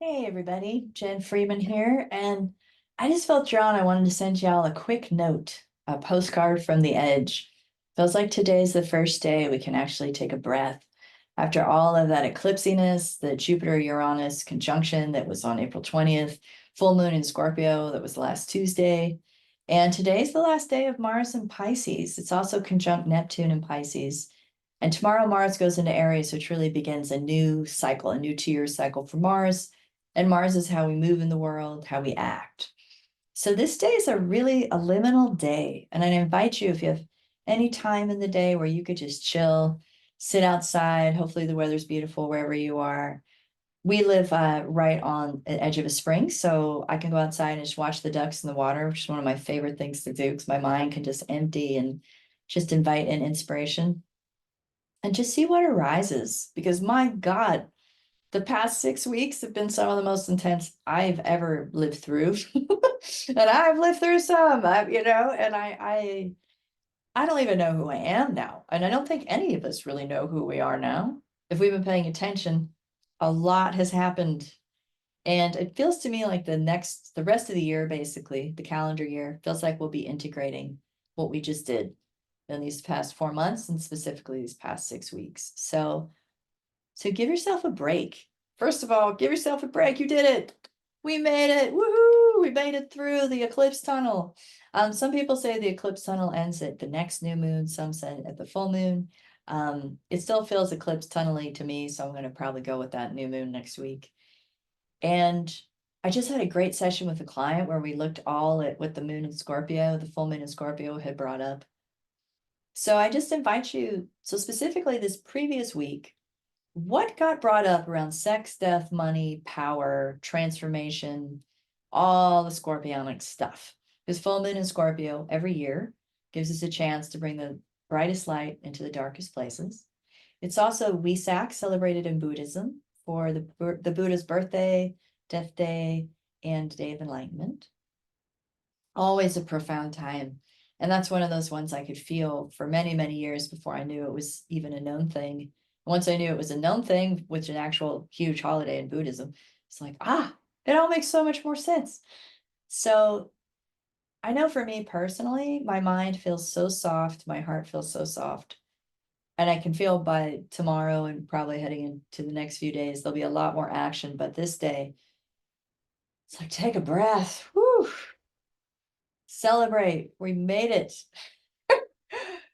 Hey everybody, Jen Freeman here, and I just felt drawn. I wanted to send y'all a quick note, a postcard from the edge. Feels like today's the first day we can actually take a breath after all of that eclipsiness, the Jupiter-Uranus conjunction that was on April 20th, full moon in Scorpio that was last Tuesday, and today's the last day of Mars in Pisces. It's also conjunct Neptune in Pisces. And tomorrow Mars goes into Aries, which really begins a new cycle, a new 2 year cycle for Mars. And Mars is how we move in the world, how we act. So this day is a liminal day. And I invite you, if you have any time in the day where you could just chill, sit outside. Hopefully the weather's beautiful wherever you are. We live right on the edge of a spring, so I can go outside and just watch the ducks in the water, which is one of my favorite things to do because my mind can just empty and just invite in inspiration and just see what arises. Because my God, the past 6 weeks have been some of the most intense I've ever lived through. And I've lived through some, and I don't even know who I am now. And I don't think any of us really know who we are now. If we've been paying attention, a lot has happened. And it feels to me like the rest of the year, basically, the calendar year, feels like we'll be integrating what we just did in these past 4 months and specifically these past 6 weeks. So give yourself a break. First of all, give yourself a break. You did it. We made it. Woohoo! We made it through the eclipse tunnel. Some people say the eclipse tunnel ends at the next new moon, some say at the full moon. It still feels eclipse tunnely to me, so I'm going to probably go with that new moon next week. And I just had a great session with a client where we looked all at what the moon in Scorpio, the full moon in Scorpio had brought up. So I just invite you, so specifically this previous week, what got brought up around sex, death, money, power, transformation, all the scorpionic stuff? Because full moon in Scorpio every year gives us a chance to bring the brightest light into the darkest places. It's also Wesak, celebrated in Buddhism for the Buddha's birthday, death day, and day of enlightenment. Always a profound time. And that's one of those ones I could feel for many, many years before I knew it was even a known thing. Once I knew it was a known thing, which an actual huge holiday in Buddhism, it's like, it all makes so much more sense. So I know for me personally, my mind feels so soft, my heart feels so soft. And I can feel by tomorrow and probably heading into the next few days, there'll be a lot more action. But this day, it's like, take a breath. Whew, celebrate. We made it.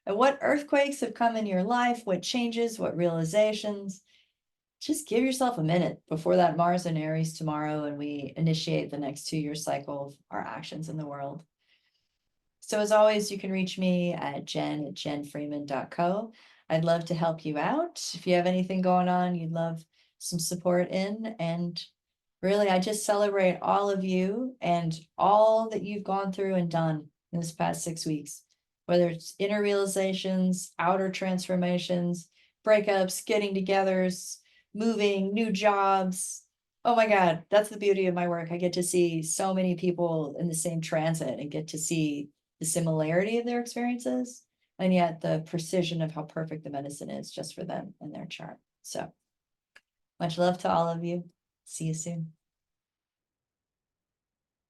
And what earthquakes have come in your life, what changes, what realizations. Just give yourself a minute before that Mars and Aries tomorrow, and we initiate the next 2 year cycle of our actions in the world. So as always, you can reach me at jen@jenfreeman.co. I'd love to help you out. If you have anything going on, you'd love some support in. And really, I just celebrate all of you and all that you've gone through and done in this past 6 weeks, whether it's inner realizations, outer transformations, breakups, getting togethers, moving, new jobs. Oh my God, that's the beauty of my work. I get to see so many people in the same transit and get to see the similarity of their experiences and yet the precision of how perfect the medicine is just for them and their chart. So much love to all of you. See you soon.